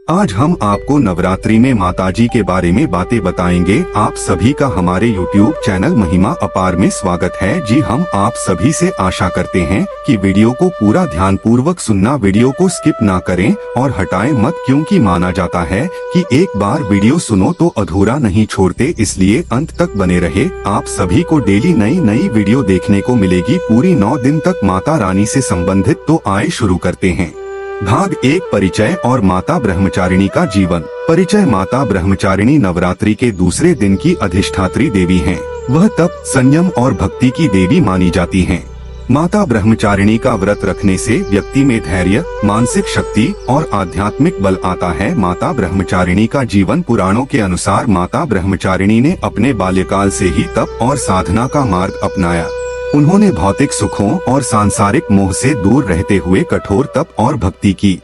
आज हम आपको नवरात्रि में माताजी के बारे में बातें बताएंगे। आप सभी का हमारे YouTube चैनल महिमा अपार में स्वागत है। जी हम आप सभी से आशा करते हैं कि वीडियो को पूरा ध्यान पूर्वक सुनना, वीडियो को स्किप ना करें और हटाएं मत, क्योंकि माना जाता है कि एक बार वीडियो सुनो तो अधूरा नहीं छोड़ते, इसलिए अंत तक बने रहे। आप सभी को डेली नई वीडियो देखने को मिलेगी पूरी 9 दिन तक माता रानी से संबंधित। तो आए शुरू करते हैं। भाग 1, परिचय और माता ब्रह्मचारिणी का जीवन। परिचय। माता ब्रह्मचारिणी नवरात्रि के दूसरे दिन की अधिष्ठात्री देवी हैं। वह तप, संयम और भक्ति की देवी मानी जाती हैं। माता ब्रह्मचारिणी का व्रत रखने से व्यक्ति में धैर्य, मानसिक शक्ति और आध्यात्मिक बल आता है। माता ब्रह्मचारिणी का जीवन। पुराणों के अनुसार माता ब्रह्मचारिणी ने अपने बाल्यकाल से ही तप और साधना का मार्ग अपनाया। उन्होंने भौतिक सुखों और सांसारिक मोह से दूर रहते हुए कठोर तप और भक्ति की।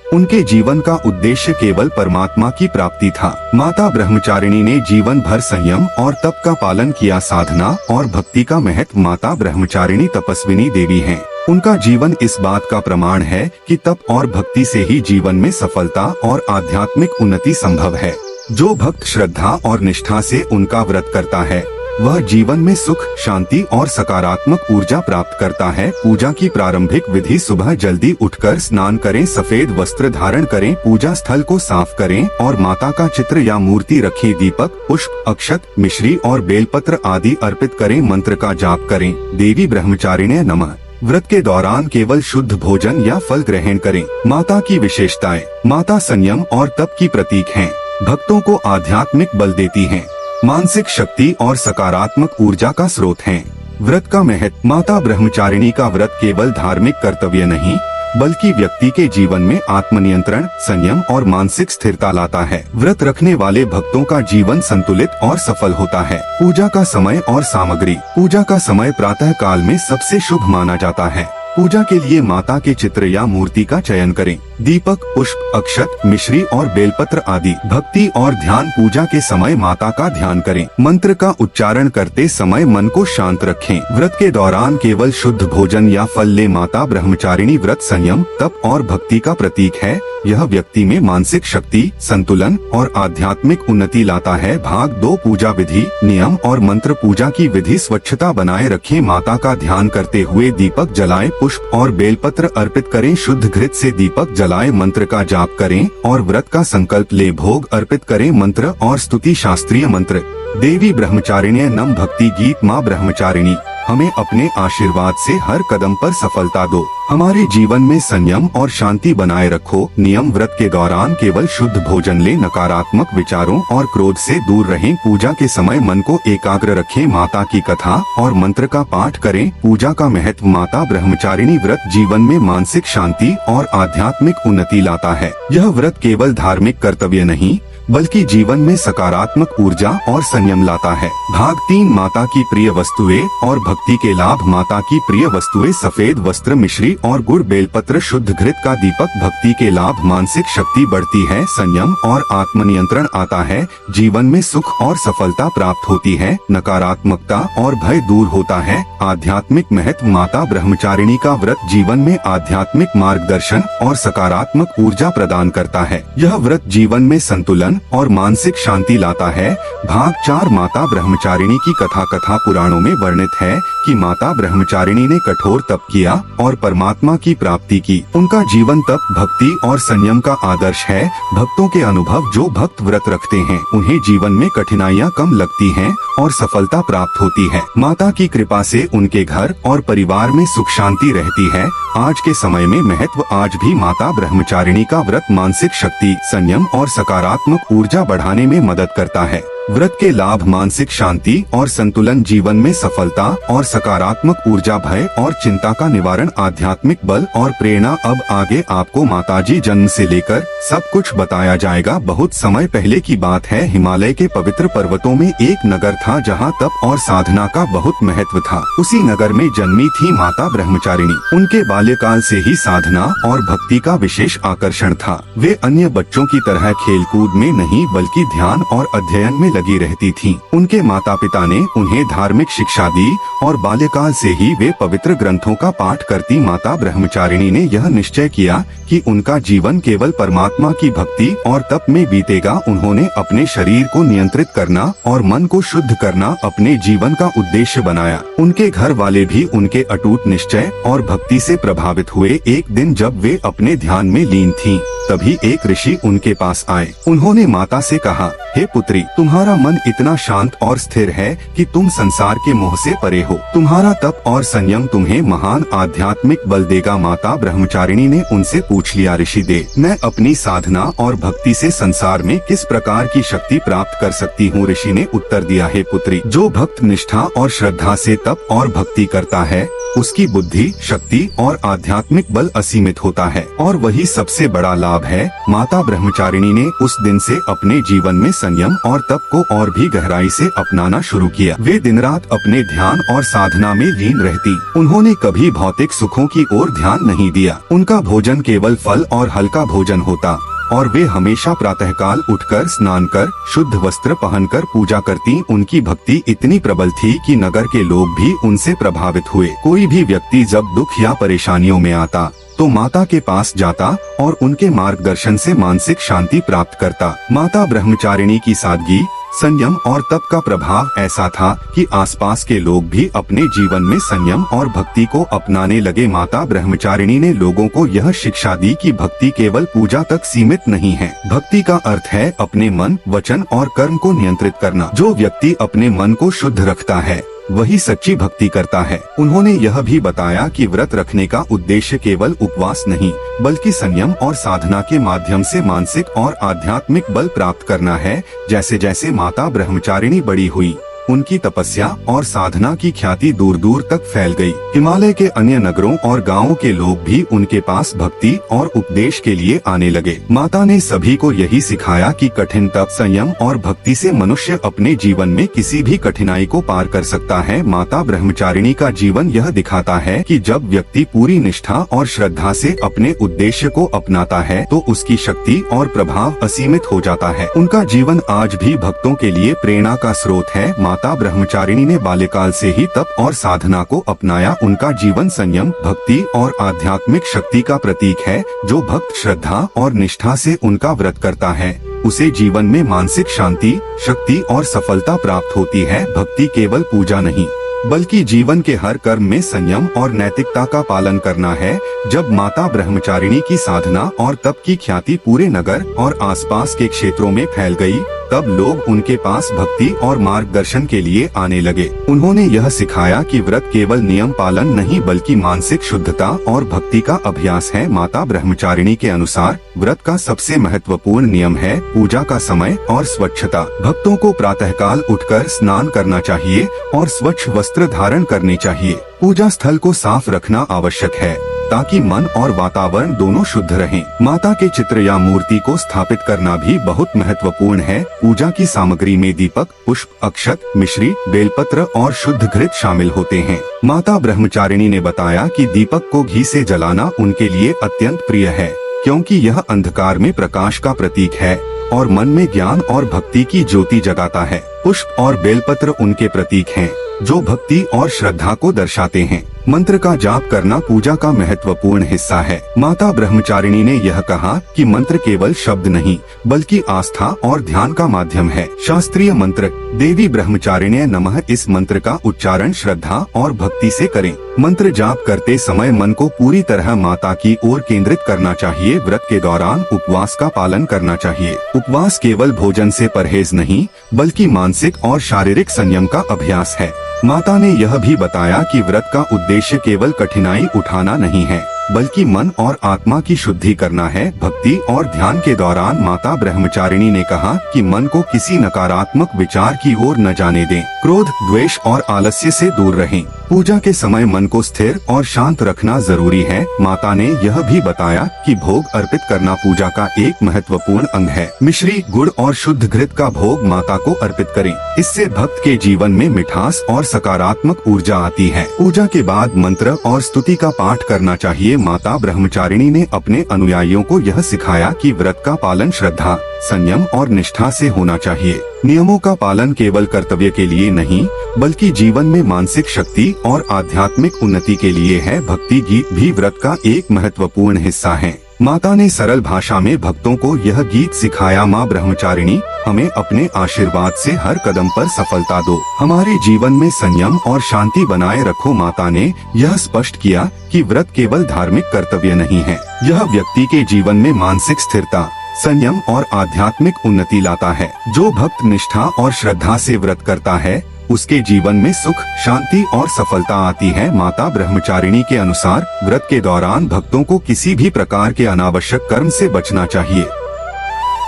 उनके जीवन का उद्देश्य केवल परमात्मा की प्राप्ति था। माता ब्रह्मचारिणी ने जीवन भर संयम और तप का पालन किया। साधना और भक्ति का महत्व। माता ब्रह्मचारिणी तपस्विनी देवी हैं। उनका जीवन इस बात का प्रमाण है कि तप और भक्ति से ही जीवन में सफलता और आध्यात्मिक उन्नति संभव है। जो भक्त श्रद्धा और निष्ठा से उनका व्रत करता है, वह जीवन में सुख, शांति और सकारात्मक ऊर्जा प्राप्त करता है। पूजा की प्रारंभिक विधि। सुबह जल्दी उठकर स्नान करें, सफेद वस्त्र धारण करें, पूजा स्थल को साफ करें और माता का चित्र या मूर्ति रखें। दीपक, पुष्प, अक्षत, मिश्री और बेलपत्र आदि अर्पित करें। मंत्र का जाप करें। देवी ब्रह्मचारिण्य नमः। व्रत के दौरान केवल शुद्ध भोजन या फल ग्रहण करें। माता की विशेषताएं। माता संयम और तप की प्रतीक हैं। भक्तों को आध्यात्मिक बल देती हैं। मानसिक शक्ति और सकारात्मक ऊर्जा का स्रोत हैं। व्रत का महत्व। माता ब्रह्मचारिणी का व्रत केवल धार्मिक कर्तव्य नहीं, बल्कि व्यक्ति के जीवन में आत्मनियंत्रण, संयम और मानसिक स्थिरता लाता है। व्रत रखने वाले भक्तों का जीवन संतुलित और सफल होता है। पूजा का समय और सामग्री। पूजा का समय प्रातः काल में सबसे शुभ माना जाता है। पूजा के लिए माता के चित्र या मूर्ति का चयन करें। दीपक, पुष्प, अक्षत, मिश्री और बेलपत्र आदि। भक्ति और ध्यान। पूजा के समय माता का ध्यान करें। मंत्र का उच्चारण करते समय मन को शांत रखें। व्रत के दौरान केवल शुद्ध भोजन या फल लें। माता ब्रह्मचारिणी व्रत संयम, तप और भक्ति का प्रतीक है। यह व्यक्ति में मानसिक शक्ति, संतुलन और आध्यात्मिक उन्नति लाता है। भाग 2, पूजा विधि, नियम और मंत्र। पूजा की विधि। स्वच्छता बनाए रखें। माता का ध्यान करते हुए दीपक जलाएं, पुष्प और बेलपत्र अर्पित करें। शुद्ध घृत से दीपक जलाएं, मंत्र का जाप करें और व्रत का संकल्प ले। भोग अर्पित करें। मंत्र और स्तुति। शास्त्रीय मंत्र। देवी ब्रह्मचारिण्य नम। भक्ति गीत। माँ ब्रह्मचारिणी, हमें अपने आशीर्वाद से हर कदम पर सफलता दो। हमारे जीवन में संयम और शांति बनाए रखो। नियम। व्रत के दौरान केवल शुद्ध भोजन लें। नकारात्मक विचारों और क्रोध से दूर रहें। पूजा के समय मन को एकाग्र रखें। माता की कथा और मंत्र का पाठ करें। पूजा का महत्व। माता ब्रह्मचारिणी व्रत जीवन में मानसिक शांति और आध्यात्मिक उन्नति लाता है। यह व्रत केवल धार्मिक कर्तव्य नहीं, बल्कि जीवन में सकारात्मक ऊर्जा और संयम लाता है। भाग 3, माता की प्रिय वस्तुएं और भक्ति के लाभ। माता की प्रिय वस्तुएं। सफेद वस्त्र, मिश्री और गुड़, बेलपत्र, शुद्ध घृत का दीपक। भक्ति के लाभ। मानसिक शक्ति बढ़ती है, संयम और आत्मनियंत्रण आता है, जीवन में सुख और सफलता प्राप्त होती है, नकारात्मकता और भय दूर होता है। आध्यात्मिक महत्व। माता ब्रह्मचारिणी का व्रत जीवन में आध्यात्मिक मार्गदर्शन और सकारात्मक ऊर्जा प्रदान करता है। यह व्रत जीवन में संतुलन और मानसिक शांति लाता है। भाग 4, माता ब्रह्मचारिणी की कथा। कथा पुराणों में वर्णित है कि माता ब्रह्मचारिणी ने कठोर तप किया और परमात्मा की प्राप्ति की। उनका जीवन तप, भक्ति और संयम का आदर्श है। भक्तों के अनुभव। जो भक्त व्रत रखते हैं, उन्हें जीवन में कठिनाइयाँ कम लगती हैं और सफलता प्राप्त होती है। माता की कृपा से उनके घर और परिवार में सुख शांति रहती है। आज के समय में महत्व। आज भी माता ब्रह्मचारिणी का व्रत मानसिक शक्ति, संयम और सकारात्मक ऊर्जा बढ़ाने में मदद करता है। व्रत के लाभ। मानसिक शांति और संतुलन, जीवन में सफलता और सकारात्मक ऊर्जा, भय और चिंता का निवारण, आध्यात्मिक बल और प्रेरणा। अब आगे आपको माताजी जन्म से लेकर सब कुछ बताया जाएगा। बहुत समय पहले की बात है। हिमालय के पवित्र पर्वतों में एक नगर था जहाँ तप और साधना का बहुत महत्व था। उसी नगर में जन्मी थी माता ब्रह्मचारिणी। उनके बाल्यकाल से ही साधना और भक्ति का विशेष आकर्षण था। वे अन्य बच्चों की तरह खेलकूद में नहीं, बल्कि ध्यान और अध्ययन में लगी रहती थीं। उनके माता पिता ने उन्हें धार्मिक शिक्षा दी और बाल्यकाल से ही वे पवित्र ग्रंथों का पाठ करती माता ब्रह्मचारिणी ने यह निश्चय किया कि उनका जीवन केवल परमात्मा की भक्ति और तप में बीतेगा। उन्होंने अपने शरीर को नियंत्रित करना और मन को शुद्ध करना अपने जीवन का उद्देश्य बनाया। उनके घर वाले भी उनके अटूट निश्चय और भक्ति से प्रभावित हुए। एक दिन जब वे अपने ध्यान में लीन थीं, तभी एक ऋषि उनके पास आए। उन्होंने माता से कहा, हे पुत्री, तुम्हारा मन इतना शांत और स्थिर है कि तुम संसार के मोह से परे हो। तुम्हारा तप और संयम तुम्हें महान आध्यात्मिक बल देगा। माता ब्रह्मचारिणी ने उनसे पूछ लिया, ऋषि देव, मैं अपनी साधना और भक्ति से संसार में किस प्रकार की शक्ति प्राप्त कर सकती हूँ? ऋषि ने उत्तर दिया, हे पुत्री, जो भक्त निष्ठा और श्रद्धा से तप और भक्ति करता है, उसकी बुद्धि, शक्ति और आध्यात्मिक बल असीमित होता है और वही सबसे बड़ा लाभ है। माता ब्रह्मचारिणी ने उस दिन से अपने जीवन में संयम और तप को और भी गहराई से अपनाना शुरू किया। वे दिन रात अपने ध्यान और साधना में लीन रहती। उन्होंने कभी भौतिक सुखों की ओर ध्यान नहीं दिया। उनका भोजन केवल फल और हल्का भोजन होता और वे हमेशा प्रातःकाल उठकर स्नान कर शुद्ध वस्त्र पहनकर पूजा करती। उनकी भक्ति इतनी प्रबल थी कि नगर के लोग भी उनसे प्रभावित हुए। कोई भी व्यक्ति जब दुख या परेशानियों में आता तो माता के पास जाता और उनके मार्गदर्शन से मानसिक शांति प्राप्त करता। माता ब्रह्मचारिणी की सादगी, संयम और तप का प्रभाव ऐसा था कि आसपास के लोग भी अपने जीवन में संयम और भक्ति को अपनाने लगे। माता ब्रह्मचारिणी ने लोगों को यह शिक्षा दी कि भक्ति केवल पूजा तक सीमित नहीं है। भक्ति का अर्थ है अपने मन, वचन और कर्म को नियंत्रित करना। जो व्यक्ति अपने मन को शुद्ध रखता है, वही सच्ची भक्ति करता है। उन्होंने यह भी बताया कि व्रत रखने का उद्देश्य केवल उपवास नहीं, बल्कि संयम और साधना के माध्यम से मानसिक और आध्यात्मिक बल प्राप्त करना है। जैसे जैसे माता ब्रह्मचारिणी बड़ी हुई, उनकी तपस्या और साधना की ख्याति दूर दूर तक फैल गई। हिमालय के अन्य नगरों और गांवों के लोग भी उनके पास भक्ति और उपदेश के लिए आने लगे। माता ने सभी को यही सिखाया कि कठिन तप, संयम और भक्ति से मनुष्य अपने जीवन में किसी भी कठिनाई को पार कर सकता है। माता ब्रह्मचारिणी का जीवन यह दिखाता है कि जब व्यक्ति पूरी निष्ठा और श्रद्धा से अपने उद्देश्य को अपनाता है तो उसकी शक्ति और प्रभाव असीमित हो जाता है। उनका जीवन आज भी भक्तों के लिए प्रेरणा का स्रोत है। माता ब्रह्मचारिणी ने बाल्यकाल से ही तप और साधना को अपनाया। उनका जीवन संयम, भक्ति और आध्यात्मिक शक्ति का प्रतीक है। जो भक्त श्रद्धा और निष्ठा से उनका व्रत करता है, उसे जीवन में मानसिक शांति, शक्ति और सफलता प्राप्त होती है। भक्ति केवल पूजा नहीं, बल्कि जीवन के हर कर्म में संयम और नैतिकता का पालन करना है। जब माता ब्रह्मचारिणी की साधना और तप की ख्याति पूरे नगर और आसपास के क्षेत्रों में फैल गई, तब लोग उनके पास भक्ति और मार्गदर्शन के लिए आने लगे। उन्होंने यह सिखाया कि व्रत केवल नियम पालन नहीं, बल्कि मानसिक शुद्धता और भक्ति का अभ्यास है। माता ब्रह्मचारिणी के अनुसार व्रत का सबसे महत्वपूर्ण नियम है पूजा का समय और स्वच्छता। भक्तों को प्रातःकाल उठकर स्नान करना चाहिए और स्वच्छ वस्त्र धारण करने चाहिए। पूजा स्थल को साफ रखना आवश्यक है ताकि मन और वातावरण दोनों शुद्ध रहें। माता के चित्र या मूर्ति को स्थापित करना भी बहुत महत्वपूर्ण है। पूजा की सामग्री में दीपक, पुष्प, अक्षत, मिश्री, बेलपत्र और शुद्ध घृत शामिल होते हैं। माता ब्रह्मचारिणी ने बताया कि दीपक को घी से जलाना उनके लिए अत्यंत प्रिय है, क्योंकि यह अंधकार में प्रकाश का प्रतीक है और मन में ज्ञान और भक्ति की ज्योति जगाता है। पुष्प और बेलपत्र उनके प्रतीक हैं, जो भक्ति और श्रद्धा को दर्शाते हैं। मंत्र का जाप करना पूजा का महत्वपूर्ण हिस्सा है। माता ब्रह्मचारिणी ने यह कहा कि मंत्र केवल शब्द नहीं, बल्कि आस्था और ध्यान का माध्यम है। शास्त्रीय मंत्र देवी ब्रह्मचारिण्य नमः, इस मंत्र का उच्चारण श्रद्धा और भक्ति से करें। मंत्र जाप करते समय मन को पूरी तरह माता की ओर केंद्रित करना चाहिए। व्रत के दौरान उपवास का पालन करना चाहिए। उपवास केवल भोजन से परहेज नहीं, बल्कि मानसिक और शारीरिक संयम का अभ्यास है। माता ने यह भी बताया कि व्रत का उद्देश्य केवल कठिनाई उठाना नहीं है, बल्कि मन और आत्मा की शुद्धि करना है। भक्ति और ध्यान के दौरान माता ब्रह्मचारिणी ने कहा कि मन को किसी नकारात्मक विचार की ओर न जाने दें। क्रोध, द्वेष और आलस्य से दूर रहें। पूजा के समय मन को स्थिर और शांत रखना जरूरी है। माता ने यह भी बताया कि भोग अर्पित करना पूजा का एक महत्वपूर्ण अंग है। मिश्री, गुड़ और शुद्ध घृत का भोग माता को अर्पित करें। इससे भक्त के जीवन में मिठास और सकारात्मक ऊर्जा आती है। पूजा के बाद मंत्र और स्तुति का पाठ करना चाहिए। लिए माता ब्रह्मचारिणी ने अपने अनुयायियों को यह सिखाया कि व्रत का पालन श्रद्धा, संयम और निष्ठा से होना चाहिए। नियमों का पालन केवल कर्तव्य के लिए नहीं, बल्कि जीवन में मानसिक शक्ति और आध्यात्मिक उन्नति के लिए है। भक्ति गीत भी व्रत का एक महत्वपूर्ण हिस्सा है। माता ने सरल भाषा में भक्तों को यह गीत सिखाया। माँ ब्रह्मचारिणी, हमें अपने आशीर्वाद से हर कदम पर सफलता दो, हमारे जीवन में संयम और शांति बनाए रखो। माता ने यह स्पष्ट किया कि व्रत केवल धार्मिक कर्तव्य नहीं है, यह व्यक्ति के जीवन में मानसिक स्थिरता, संयम और आध्यात्मिक उन्नति लाता है। जो भक्त निष्ठा और श्रद्धा से व्रत करता है, उसके जीवन में सुख, शांति और सफलता आती है। माता ब्रह्मचारिणी के अनुसार व्रत के दौरान भक्तों को किसी भी प्रकार के अनावश्यक कर्म से बचना चाहिए।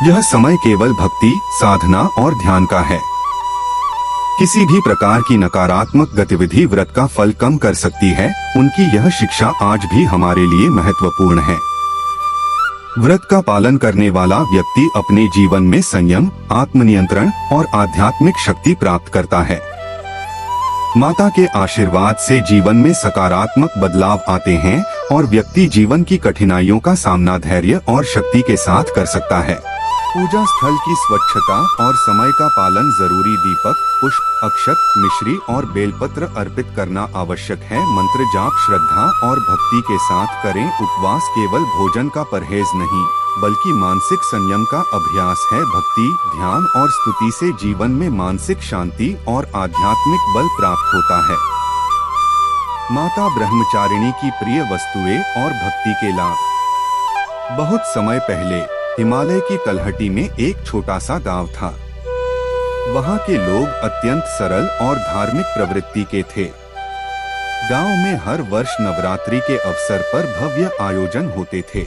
यह समय केवल भक्ति, साधना और ध्यान का है। किसी भी प्रकार की नकारात्मक गतिविधि व्रत का फल कम कर सकती है। उनकी यह शिक्षा आज भी हमारे लिए महत्वपूर्ण है। व्रत का पालन करने वाला व्यक्ति अपने जीवन में संयम, आत्मनियंत्रण और आध्यात्मिक शक्ति प्राप्त करता है। माता के आशीर्वाद से जीवन में सकारात्मक बदलाव आते हैं और व्यक्ति जीवन की कठिनाइयों का सामना धैर्य और शक्ति के साथ कर सकता है। पूजा स्थल की स्वच्छता और समय का पालन जरूरी। दीपक, पुष्प, अक्षत, मिश्री और बेलपत्र अर्पित करना आवश्यक है। मंत्र जाप श्रद्धा और भक्ति के साथ करें। उपवास केवल भोजन का परहेज नहीं, बल्कि मानसिक संयम का अभ्यास है। भक्ति, ध्यान और स्तुति से जीवन में मानसिक शांति और आध्यात्मिक बल प्राप्त होता है। माता ब्रह्मचारिणी की प्रिय वस्तुएं और भक्ति के लाभ। बहुत समय पहले हिमालय की तलहटी में एक छोटा सा गांव था। वहां के लोग अत्यंत सरल और धार्मिक प्रवृत्ति के थे। गांव में हर वर्ष नवरात्रि के अवसर पर भव्य आयोजन होते थे।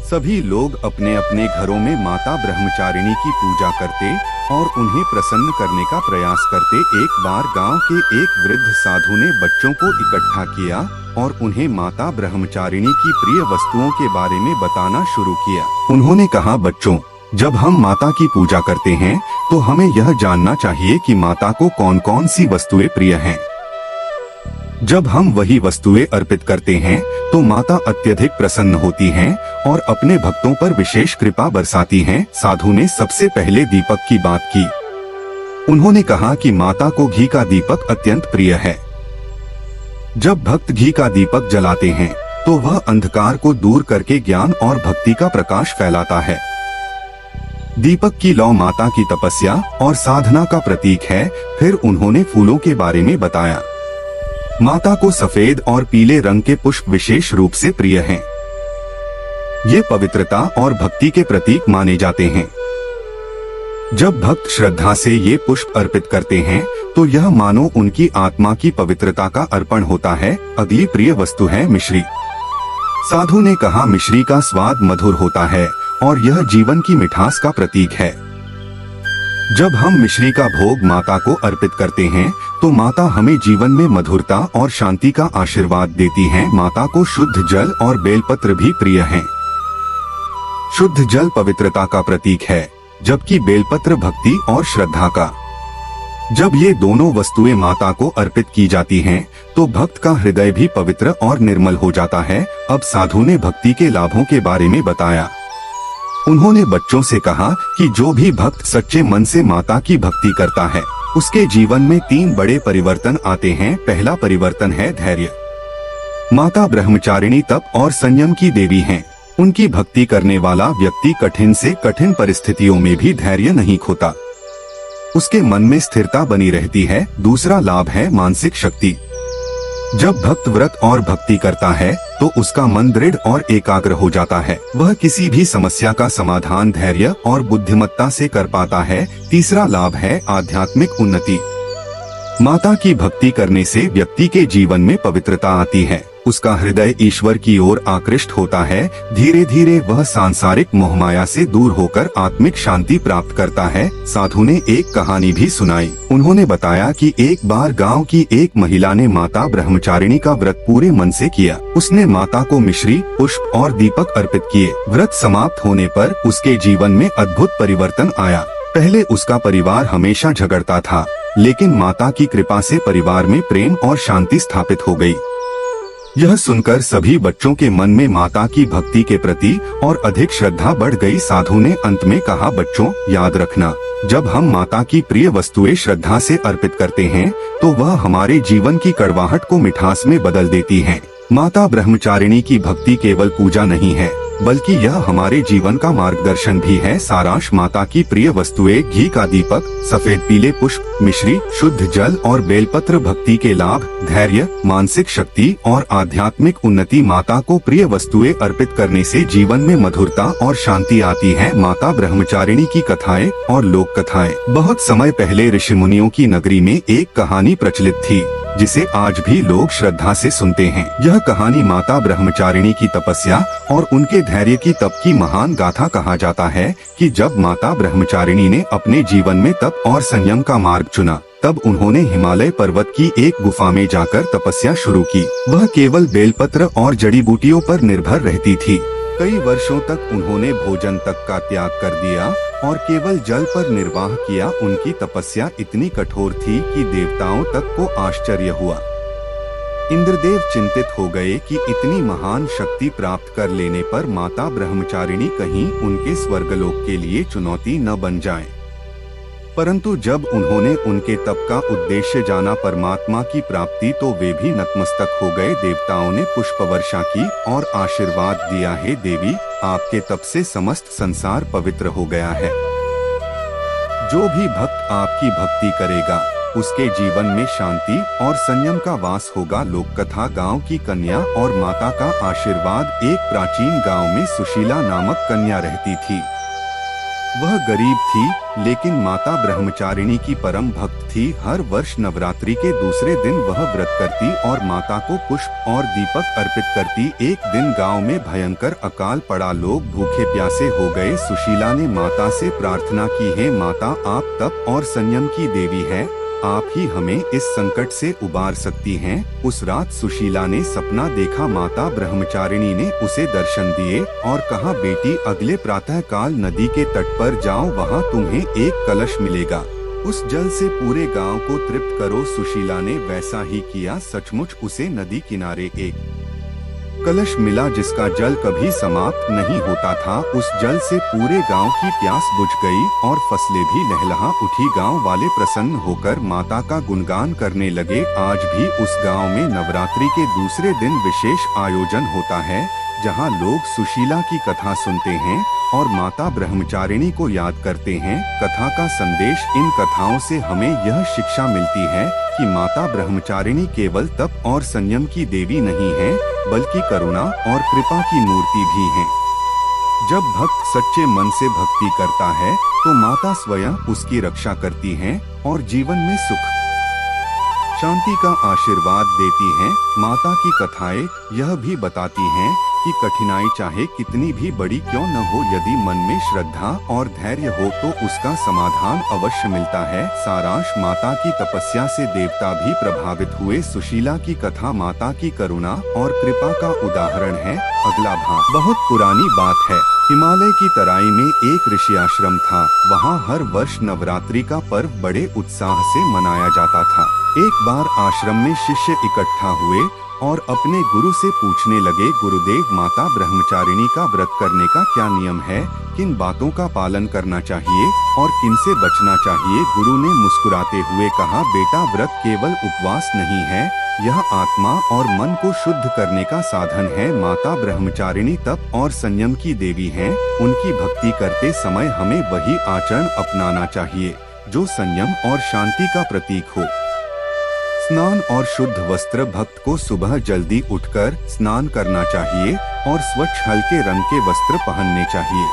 सभी लोग अपने अपने घरों में माता ब्रह्मचारिणी की पूजा करते और उन्हें प्रसन्न करने का प्रयास करते। एक बार गांव के एक वृद्ध साधु ने बच्चों को इकट्ठा किया और उन्हें माता ब्रह्मचारिणी की प्रिय वस्तुओं के बारे में बताना शुरू किया। उन्होंने कहा, बच्चों, जब हम माता की पूजा करते हैं तो हमें यह जानना चाहिए कि माता को कौन कौन सी वस्तुएं प्रिय हैं। जब हम वही वस्तुएं अर्पित करते हैं तो माता अत्यधिक प्रसन्न होती हैं और अपने भक्तों पर विशेष कृपा बरसाती हैं। साधु ने सबसे पहले दीपक की बात की। उन्होंने कहा कि माता को घी का दीपक अत्यंत प्रिय है। जब भक्त घी का दीपक जलाते हैं तो वह अंधकार को दूर करके ज्ञान और भक्ति का प्रकाश फैलाता है। दीपक की लौ माता की तपस्या और साधना का प्रतीक है। फिर उन्होंने फूलों के बारे में बताया। माता को सफेद और पीले रंग के पुष्प विशेष रूप से प्रिय हैं। ये पवित्रता और भक्ति के प्रतीक माने जाते हैं। जब भक्त श्रद्धा से ये पुष्प अर्पित करते हैं तो यह मानो उनकी आत्मा की पवित्रता का अर्पण होता है। अगली प्रिय वस्तु है मिश्री। साधु ने कहा, मिश्री का स्वाद मधुर होता है और यह जीवन की मिठास का प्रतीक है। जब हम मिश्री का भोग माता को अर्पित करते हैं तो माता हमें जीवन में मधुरता और शांति का आशीर्वाद देती हैं। माता को शुद्ध जल और बेलपत्र भी प्रिय हैं। शुद्ध जल पवित्रता का प्रतीक है, जबकि बेलपत्र भक्ति और श्रद्धा का। जब ये दोनों वस्तुएं माता को अर्पित की जाती हैं, तो भक्त का हृदय भी पवित्र और निर्मल हो जाता है। अब साधु ने भक्ति के लाभों के बारे में बताया। उन्होंने बच्चों से कहा कि जो भी भक्त सच्चे मन से माता की भक्ति करता है, उसके जीवन में 3 बड़े परिवर्तन आते हैं। पहला परिवर्तन है धैर्य। माता ब्रह्मचारिणी तप और संयम की देवी हैं। उनकी भक्ति करने वाला व्यक्ति कठिन से कठिन परिस्थितियों में भी धैर्य नहीं खोता। उसके मन में स्थिरता बनी रहती है। दूसरा लाभ है मानसिक शक्ति। जब भक्त व्रत और भक्ति करता है तो उसका मन दृढ़ और एकाग्र हो जाता है। वह किसी भी समस्या का समाधान धैर्य और बुद्धिमत्ता से कर पाता है। तीसरा लाभ है आध्यात्मिक उन्नति। माता की भक्ति करने से व्यक्ति के जीवन में पवित्रता आती है। उसका हृदय ईश्वर की ओर आकृष्ट होता है। धीरे धीरे वह सांसारिक मोहमाया से दूर होकर आत्मिक शांति प्राप्त करता है। साधु ने एक कहानी भी सुनाई। उन्होंने बताया कि एक बार गांव की एक महिला ने माता ब्रह्मचारिणी का व्रत पूरे मन से किया। उसने माता को मिश्री, पुष्प और दीपक अर्पित किए। व्रत समाप्त होने पर उसके जीवन में अद्भुत परिवर्तन आया। पहले उसका परिवार हमेशा झगड़ता था, लेकिन माता की कृपा से परिवार में प्रेम और शांति स्थापित हो गई। यह सुनकर सभी बच्चों के मन में माता की भक्ति के प्रति और अधिक श्रद्धा बढ़ गई। साधु ने अंत में कहा, बच्चों याद रखना, जब हम माता की प्रिय वस्तुएं श्रद्धा से अर्पित करते हैं तो वह हमारे जीवन की कड़वाहट को मिठास में बदल देती है। माता ब्रह्मचारिणी की भक्ति केवल पूजा नहीं है, बल्कि यह हमारे जीवन का मार्गदर्शन भी है। सारांश, माता की प्रिय वस्तुएं घी का दीपक, सफेद पीले पुष्प, मिश्री, शुद्ध जल और बेलपत्र। भक्ति के लाभ, धैर्य, मानसिक शक्ति और आध्यात्मिक उन्नति। माता को प्रिय वस्तुएं अर्पित करने से जीवन में मधुरता और शांति आती है। माता ब्रह्मचारिणी की कथाएं और लोक कथाएं। बहुत समय पहले ऋषि मुनियों की नगरी में एक कहानी प्रचलित थी जिसे आज भी लोग श्रद्धा से सुनते हैं। यह कहानी माता ब्रह्मचारिणी की तपस्या और उनके धैर्य की तप की महान गाथा कहा जाता है कि जब माता ब्रह्मचारिणी ने अपने जीवन में तप और संयम का मार्ग चुना, तब उन्होंने हिमालय पर्वत की एक गुफा में जाकर तपस्या शुरू की। वह केवल बेलपत्र और जड़ी बूटियों पर निर्भर रहती थी। कई वर्षों तक उन्होंने भोजन तक का त्याग कर दिया और केवल जल पर निर्वाह किया। उनकी तपस्या इतनी कठोर थी कि देवताओं तक को आश्चर्य हुआ। इंद्रदेव चिंतित हो गए कि इतनी महान शक्ति प्राप्त कर लेने पर माता ब्रह्मचारिणी कहीं उनके स्वर्गलोक के लिए चुनौती न बन जाए। परंतु जब उन्होंने उनके तप का उद्देश्य जाना, परमात्मा की प्राप्ति, तो वे भी नतमस्तक हो गए। देवताओं ने पुष्प वर्षा की और आशीर्वाद दिया, हे देवी, आपके तप से समस्त संसार पवित्र हो गया है। जो भी भक्त आपकी भक्ति करेगा उसके जीवन में शांति और संयम का वास होगा। लोक कथा, गांव की कन्या और माता का आशीर्वाद। एक प्राचीन गांव में सुशीला नामक कन्या रहती थी। वह गरीब थी लेकिन माता ब्रह्मचारिणी की परम भक्त थी। हर वर्ष नवरात्रि के दूसरे दिन वह व्रत करती और माता को पुष्प और दीपक अर्पित करती। एक दिन गांव में भयंकर अकाल पड़ा, लोग भूखे प्यासे हो गए। सुशीला ने माता से प्रार्थना की, हे माता, आप तप और संयम की देवी है, आप ही हमें इस संकट से उबार सकती हैं। उस रात सुशीला ने सपना देखा। माता ब्रह्मचारिणी ने उसे दर्शन दिए और कहा, बेटी, अगले प्रातः काल नदी के तट पर जाओ, वहाँ तुम्हें एक कलश मिलेगा। उस जल से पूरे गांव को तृप्त करो। सुशीला ने वैसा ही किया। सचमुच उसे नदी किनारे एक कलश मिला जिसका जल कभी समाप्त नहीं होता था। उस जल से पूरे गांव की प्यास बुझ गई और फसलें भी लहलहा उठी। गांव वाले प्रसन्न होकर माता का गुणगान करने लगे। आज भी उस गांव में नवरात्रि के दूसरे दिन विशेष आयोजन होता है, जहां लोग सुशीला की कथा सुनते हैं और माता ब्रह्मचारिणी को याद करते हैं। कथा का संदेश, इन कथाओं से हमें यह शिक्षा मिलती है कि माता ब्रह्मचारिणी केवल तप और संयम की देवी नहीं है, बल्कि करुणा और कृपा की मूर्ति भी है। जब भक्त सच्चे मन से भक्ति करता है तो माता स्वयं उसकी रक्षा करती हैं और जीवन में सुख शांति का आशीर्वाद देती हैं। माता की कथाएं यह भी बताती हैं कि कठिनाई चाहे कितनी भी बड़ी क्यों न हो, यदि मन में श्रद्धा और धैर्य हो तो उसका समाधान अवश्य मिलता है। सारांश, माता की तपस्या से देवता भी प्रभावित हुए। सुशीला की कथा माता की करुणा और कृपा का उदाहरण है। अगला भाग बहुत पुरानी बात है। हिमालय की तराई में एक ऋषि आश्रम था। वहाँ हर वर्ष नवरात्रि का पर्व बड़े उत्साह से मनाया जाता था। एक बार आश्रम में शिष्य इकट्ठा हुए और अपने गुरु से पूछने लगे, गुरुदेव, माता ब्रह्मचारिणी का व्रत करने का क्या नियम है? किन बातों का पालन करना चाहिए और किन से बचना चाहिए? गुरु ने मुस्कुराते हुए कहा, बेटा, व्रत केवल उपवास नहीं है, यह आत्मा और मन को शुद्ध करने का साधन है। माता ब्रह्मचारिणी तप और संयम की देवी हैं। उनकी भक्ति करते समय हमें वही आचरण अपनाना चाहिए जो संयम और शांति का प्रतीक हो। स्नान और शुद्ध वस्त्र, भक्त को सुबह जल्दी उठकर स्नान करना चाहिए और स्वच्छ हल्के रंग के वस्त्र पहनने चाहिए।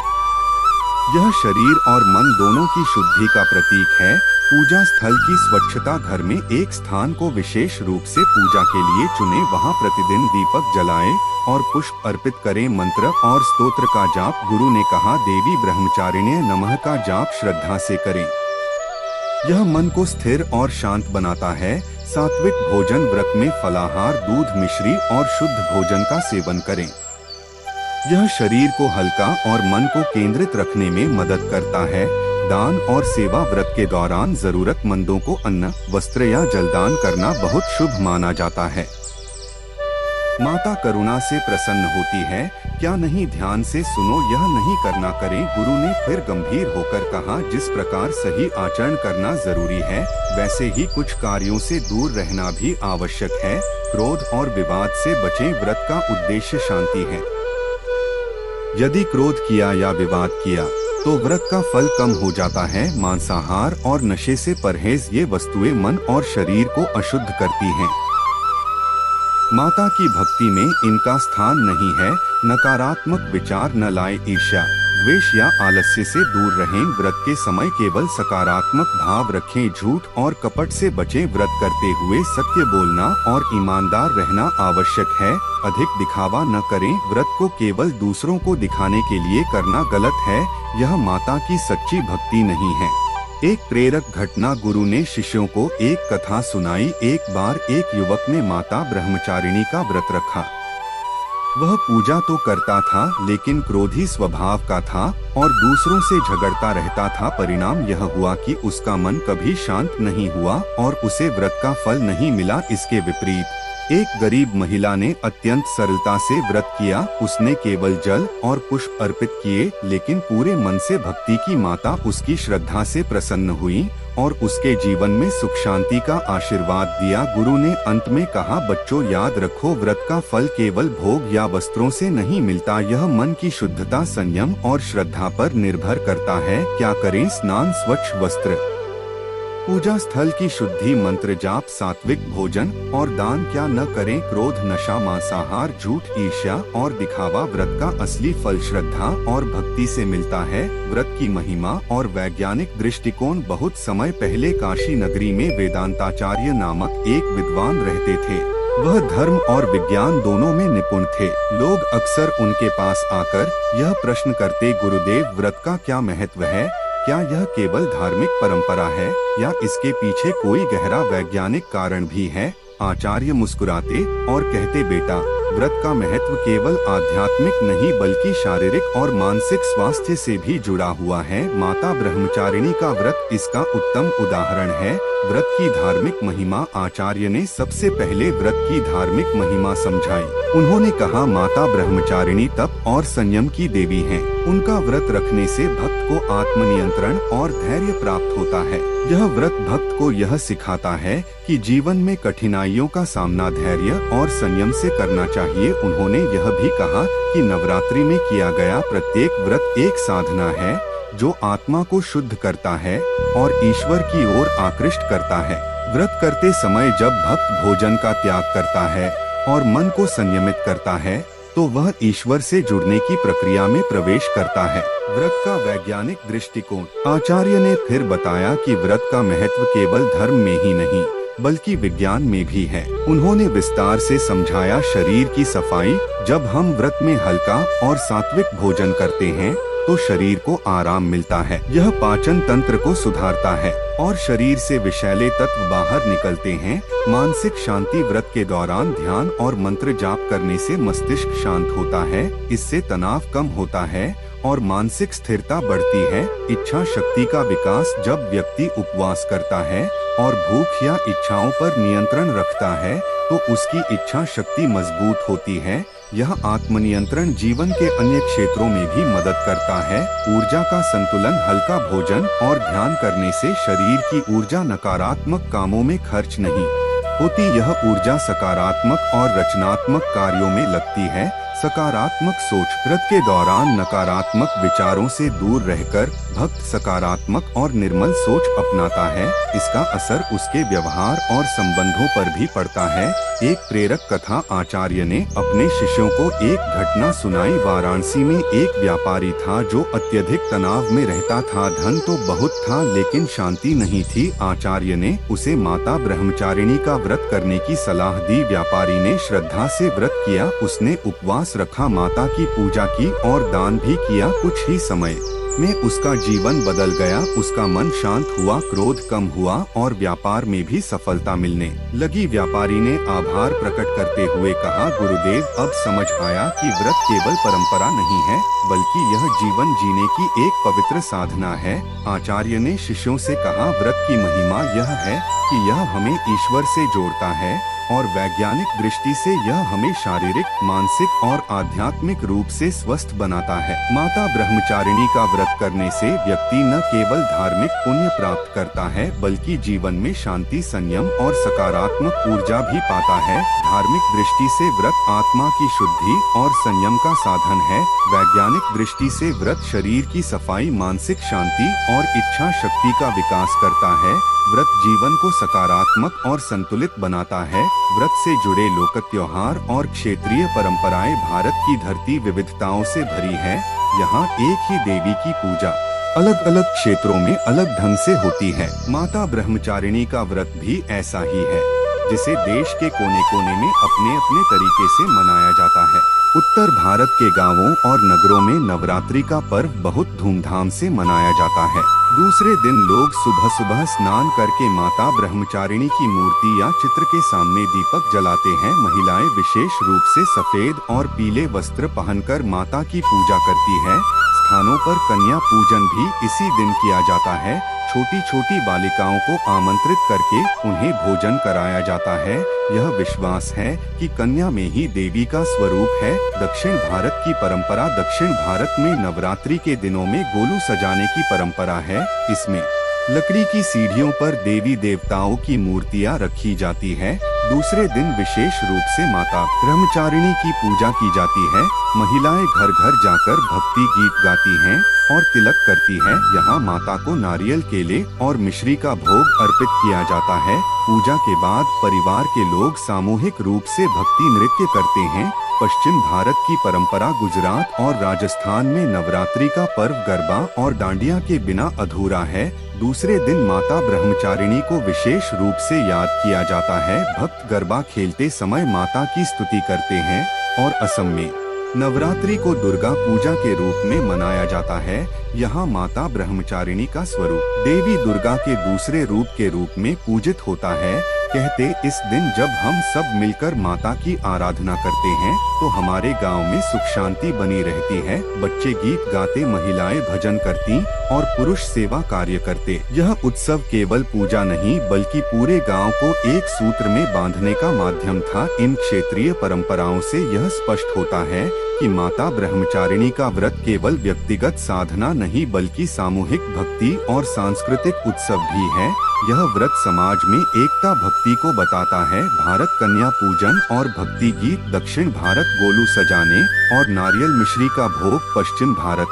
यह शरीर और मन दोनों की शुद्धि का प्रतीक है। पूजा स्थल की स्वच्छता, घर में एक स्थान को विशेष रूप से पूजा के लिए चुने, वहां प्रतिदिन दीपक जलाएं और पुष्प अर्पित करें। मंत्र और स्तोत्र का जाप, गुरु ने कहा, देवी ब्रह्मचारिणी नमः का जाप श्रद्धा से करें। यह मन को स्थिर और शांत बनाता है। सात्विक भोजन, व्रत में फलाहार, दूध, मिश्री और शुद्ध भोजन का सेवन करें। यह शरीर को हल्का और मन को केंद्रित रखने में मदद करता है। दान और सेवा, व्रत के दौरान जरूरतमंदों को अन्न, वस्त्र या जलदान करना बहुत शुभ माना जाता है। माता करुणा से प्रसन्न होती है। क्या नहीं, ध्यान से सुनो, यह नहीं करना करें। गुरु ने फिर गंभीर होकर कहा, जिस प्रकार सही आचरण करना जरूरी है, वैसे ही कुछ कार्यों से दूर रहना भी आवश्यक है। क्रोध और विवाद से बचें। व्रत का उद्देश्य शांति है। यदि क्रोध किया या विवाद किया तो व्रत का फल कम हो जाता है। मांसाहार और नशे से परहेज, ये वस्तुएं मन और शरीर को अशुद्ध करती हैं। माता की भक्ति में इनका स्थान नहीं है। नकारात्मक विचार न लाए। ईर्ष्या, द्वेष या आलस्य से दूर रहें। व्रत के समय केवल सकारात्मक भाव रखें। झूठ और कपट से बचें। व्रत करते हुए सत्य बोलना और ईमानदार रहना आवश्यक है। अधिक दिखावा न करें। व्रत को केवल दूसरों को दिखाने के लिए करना गलत है। यह माता की सच्ची भक्ति नहीं है। एक प्रेरक घटना। गुरु ने शिष्यों को एक कथा सुनाई। एक बार एक युवक ने माता ब्रह्मचारिणी का व्रत रखा। वह पूजा तो करता था, लेकिन क्रोधी स्वभाव का था और दूसरों से झगड़ता रहता था। परिणाम यह हुआ कि उसका मन कभी शांत नहीं हुआ और उसे व्रत का फल नहीं मिला। इसके विपरीत एक गरीब महिला ने अत्यंत सरलता से व्रत किया। उसने केवल जल और पुष्प अर्पित किए, लेकिन पूरे मन से भक्ति की। माता उसकी श्रद्धा से प्रसन्न हुई और उसके जीवन में सुख शांति का आशीर्वाद दिया। गुरु ने अंत में कहा, बच्चों याद रखो, व्रत का फल केवल भोग या वस्त्रों से नहीं मिलता। यह मन की शुद्धता, संयम और श्रद्धा पर निर्भर करता है। क्या करें? स्नान, स्वच्छ वस्त्र, पूजा स्थल की शुद्धि, मंत्र जाप, सात्विक भोजन और दान। क्या न करें? क्रोध, नशा, मांसाहार, झूठ, ईर्ष्या और दिखावा। व्रत का असली फल श्रद्धा और भक्ति से मिलता है। व्रत की महिमा और वैज्ञानिक दृष्टिकोण। बहुत समय पहले काशी नगरी में वेदांताचार्य नामक एक विद्वान रहते थे। वह धर्म और विज्ञान दोनों में निपुण थे। लोग अक्सर उनके पास आकर यह प्रश्न करते, गुरुदेव, व्रत का क्या महत्व है? क्या यह केवल धार्मिक परंपरा है या इसके पीछे कोई गहरा वैज्ञानिक कारण भी है? आचार्य मुस्कुराते और कहते, बेटा, व्रत का महत्व केवल आध्यात्मिक नहीं बल्कि शारीरिक और मानसिक स्वास्थ्य से भी जुड़ा हुआ है। माता ब्रह्मचारिणी का व्रत इसका उत्तम उदाहरण है। व्रत की धार्मिक महिमा। आचार्य ने सबसे पहले व्रत की धार्मिक महिमा समझाई। उन्होंने कहा, माता ब्रह्मचारिणी तप और संयम की देवी हैं। उनका व्रत रखने से भक्त को आत्मनियंत्रण और धैर्य प्राप्त होता है। यह व्रत भक्त को यह सिखाता है कि जीवन में कठिनाइयों का सामना धैर्य और संयम से करना चाहिए। उन्होंने यह भी कहा कि नवरात्रि में किया गया प्रत्येक व्रत एक साधना है जो आत्मा को शुद्ध करता है और ईश्वर की ओर आकृष्ट करता है। व्रत करते समय जब भक्त भोजन का त्याग करता है और मन को संयमित करता है, तो वह ईश्वर से जुड़ने की प्रक्रिया में प्रवेश करता है। व्रत का वैज्ञानिक दृष्टिकोण। आचार्य ने फिर बताया कि व्रत का महत्व केवल धर्म में ही नहीं बल्कि विज्ञान में भी है। उन्होंने विस्तार से समझाया, शरीर की सफाई। जब हम व्रत में हल्का और सात्विक भोजन करते हैं तो शरीर को आराम मिलता है। यह पाचन तंत्र को सुधारता है और शरीर से विषैले तत्व बाहर निकलते हैं। मानसिक शांति। व्रत के दौरान ध्यान और मंत्र जाप करने से मस्तिष्क शांत होता है। इससे तनाव कम होता है और मानसिक स्थिरता बढ़ती है। इच्छा शक्ति का विकास। जब व्यक्ति उपवास करता है और भूख या इच्छाओं पर नियंत्रण रखता है तो उसकी इच्छा शक्ति मजबूत होती है। यह आत्मनियंत्रण जीवन के अन्य क्षेत्रों में भी मदद करता है। ऊर्जा का संतुलन। हल्का भोजन और ध्यान करने से शरीर की ऊर्जा नकारात्मक कामों में खर्च नहीं होती। यह ऊर्जा सकारात्मक और रचनात्मक कार्यों में लगती है। सकारात्मक सोच। व्रत के दौरान नकारात्मक विचारों से दूर रहकर भक्त सकारात्मक और निर्मल सोच अपनाता है। इसका असर उसके व्यवहार और संबंधों पर भी पड़ता है। एक प्रेरक कथा। आचार्य ने अपने शिष्यों को एक घटना सुनाई। वाराणसी में एक व्यापारी था जो अत्यधिक तनाव में रहता था। धन तो बहुत था लेकिन शांति नहीं थी। आचार्य ने उसे माता ब्रह्मचारिणी का व्रत करने की सलाह दी। व्यापारी ने श्रद्धा से व्रत किया। उसने उपवास रखा, माता की पूजा की और दान भी किया। कुछ ही समय में उसका जीवन बदल गया। उसका मन शांत हुआ, क्रोध कम हुआ और व्यापार में भी सफलता मिलने लगी। व्यापारी ने आभार प्रकट करते हुए कहा, गुरुदेव, अब समझ आया कि व्रत केवल परंपरा नहीं है बल्कि यह जीवन जीने की एक पवित्र साधना है। आचार्य ने शिष्यों से कहा, व्रत की महिमा यह है कि यह हमें ईश्वर से जोड़ता है और वैज्ञानिक दृष्टि से यह हमें शारीरिक, मानसिक और आध्यात्मिक रूप से स्वस्थ बनाता है। माता ब्रह्मचारिणी का व्रत करने से व्यक्ति न केवल धार्मिक पुण्य प्राप्त करता है बल्कि जीवन में शांति, संयम और सकारात्मक ऊर्जा भी पाता है। धार्मिक दृष्टि से व्रत आत्मा की शुद्धि और संयम का साधन है। वैज्ञानिक दृष्टि से व्रत शरीर की सफाई, मानसिक शांति और इच्छा शक्ति का विकास करता है। व्रत जीवन को सकारात्मक और संतुलित बनाता है। व्रत से जुड़े लोक त्योहार और क्षेत्रीय परंपराएं भारत की धरती विविधताओं से भरी है। यहाँ एक ही देवी की पूजा अलग अलग क्षेत्रों में अलग ढंग से होती है। माता ब्रह्मचारिणी का व्रत भी ऐसा ही है, जिसे देश के कोने कोने में अपने अपने तरीके से मनाया जाता है। उत्तर भारत के गांवों और नगरों में नवरात्रि का पर्व बहुत धूमधाम से मनाया जाता है। दूसरे दिन लोग सुबह सुबह स्नान करके माता ब्रह्मचारिणी की मूर्ति या चित्र के सामने दीपक जलाते हैं। महिलाएं विशेष रूप से सफेद और पीले वस्त्र पहनकर माता की पूजा करती है। स्थानों पर कन्या पूजन भी इसी दिन किया जाता है। छोटी छोटी बालिकाओं को आमंत्रित करके उन्हें भोजन कराया जाता है। यह विश्वास है कि कन्या में ही देवी का स्वरूप है। दक्षिण भारत की परंपरा। दक्षिण भारत में नवरात्रि के दिनों में गोलू सजाने की परंपरा है। इसमें लकड़ी की सीढ़ियों पर देवी देवताओं की मूर्तियां रखी जाती है। दूसरे दिन विशेष रूप से माता ब्रह्मचारिणी की पूजा की जाती है। महिलाएं घर घर जाकर भक्ति गीत गाती हैं और तिलक करती हैं। यहाँ माता को नारियल, केले और मिश्री का भोग अर्पित किया जाता है। पूजा के बाद परिवार के लोग सामूहिक रूप से भक्ति नृत्य करते हैं। पश्चिम भारत की परंपरा। गुजरात और राजस्थान में नवरात्रि का पर्व गरबा और डांडिया के बिना अधूरा है। दूसरे दिन माता ब्रह्मचारिणी को विशेष रूप से याद किया जाता है। भक्त गरबा खेलते समय माता की स्तुति करते हैं। और असम में नवरात्रि को दुर्गा पूजा के रूप में मनाया जाता है। यहाँ माता ब्रह्मचारिणी का स्वरूप देवी दुर्गा के दूसरे रूप के रूप में पूजित होता है। कहते इस दिन जब हम सब मिलकर माता की आराधना करते हैं तो हमारे गांव में सुख शांति बनी रहती है। बच्चे गीत गाते, महिलाएं भजन करती और पुरुष सेवा कार्य करते। यह उत्सव केवल पूजा नहीं बल्कि पूरे गांव को एक सूत्र में बांधने का माध्यम था। इन क्षेत्रीय परंपराओं से यह स्पष्ट होता है कि माता ब्रह्मचारिणी का व्रत केवल व्यक्तिगत साधना नहीं बल्कि सामूहिक भक्ति और सांस्कृतिक उत्सव भी है। यह व्रत समाज में एकता, भक्ति को बताता है। भारत कन्या पूजन और भक्ति गीत। दक्षिण भारत गोलू सजाने और नारियल मिश्री का भोग। पश्चिम भारत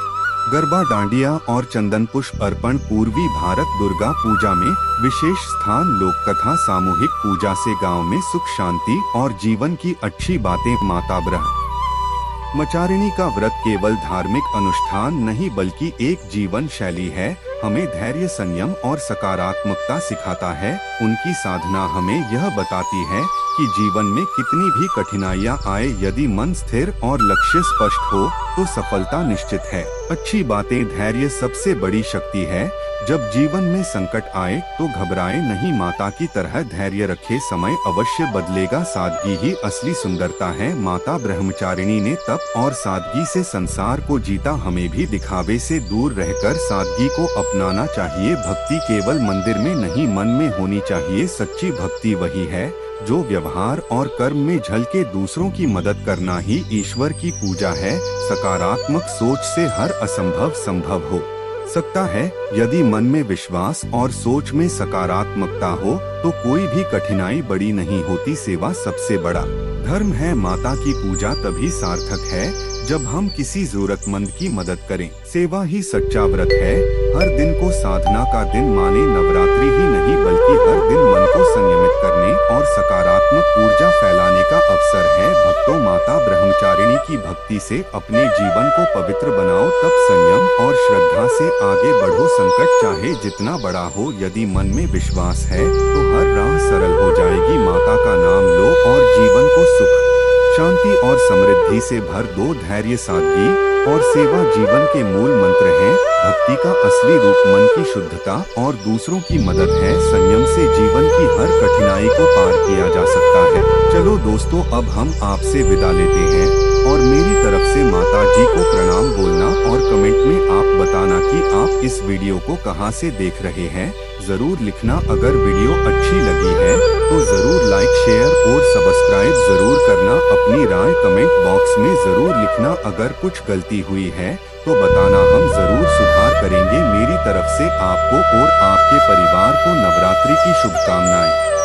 गरबा, डांडिया और चंदन पुष्प अर्पण। पूर्वी भारत दुर्गा पूजा में विशेष स्थान। लोक कथा, सामूहिक पूजा से गांव में सुख शांति और जीवन की अच्छी बातें। माता ब्रह्मचारिणी का व्रत केवल धार्मिक अनुष्ठान नहीं बल्कि एक जीवन शैली है। हमें धैर्य, संयम और सकारात्मकता सिखाता है। उनकी साधना हमें यह बताती है कि जीवन में कितनी भी कठिनाइयां आए, यदि मन स्थिर और लक्ष्य स्पष्ट हो तो सफलता निश्चित है। अच्छी बातें। धैर्य सबसे बड़ी शक्ति है। जब जीवन में संकट आए तो घबराए नहीं, माता की तरह धैर्य रखे। समय अवश्य बदलेगा। सादगी ही असली सुंदरता है। माता ब्रह्मचारिणी ने तप और सादगी से संसार को जीता। हमें भी दिखावे से दूर रहकर सादगी को अपनाना चाहिए। भक्ति केवल मंदिर में नहीं, मन में होनी चाहिए। सच्ची भक्ति वही है जो व्यवहार और कर्म में झलके। दूसरों की मदद करना ही ईश्वर की पूजा है। सकारात्मक सोच से हर असंभव संभव हो सकता है। यदि मन में विश्वास और सोच में सकारात्मकता हो तो कोई भी कठिनाई बड़ी नहीं होती। सेवा सबसे बड़ा धर्म है। माता की पूजा तभी सार्थक है जब हम किसी जरूरतमंद की मदद करें। सेवा ही सच्चा व्रत है। हर दिन को साधना का दिन माने। नवरात्रि ही नहीं बल्कि हर दिन मन को संयमित करने और सकारात्मक ऊर्जा फैलाने का अवसर है। भक्तों, माता ब्रह्मचारिणी की भक्ति से अपने जीवन को पवित्र बनाओ। तब संयम और श्रद्धा से आगे बढ़ो। संकट चाहे जितना बड़ा हो, यदि मन में विश्वास है तो हर राह सरल हो जाएगी। माता का नाम लो और जीवन को सुख, शांति और समृद्धि से भर दो। धैर्य, सादगी और सेवा जीवन के मूल मंत्र हैं। भक्ति का असली रूप मन की शुद्धता और दूसरों की मदद है। संयम से जीवन की हर कठिनाई को पार किया जा सकता है। चलो दोस्तों, अब हम आपसे विदा लेते हैं और मेरी तरफ से माता जी को प्रणाम बोलना और कमेंट में आप बताना कि आप इस वीडियो को कहां से देख रहे हैं। जरूर लिखना। अगर वीडियो अच्छी लगी है तो जरूर लाइक, शेयर और सब्सक्राइब जरूर करना। अपनी राय कमेंट बॉक्स में जरूर लिखना। अगर कुछ गलती हुई है तो बताना, हम जरूर सुधार करेंगे। मेरी तरफ से आपको और आपके परिवार को नवरात्रि की शुभकामनाएं।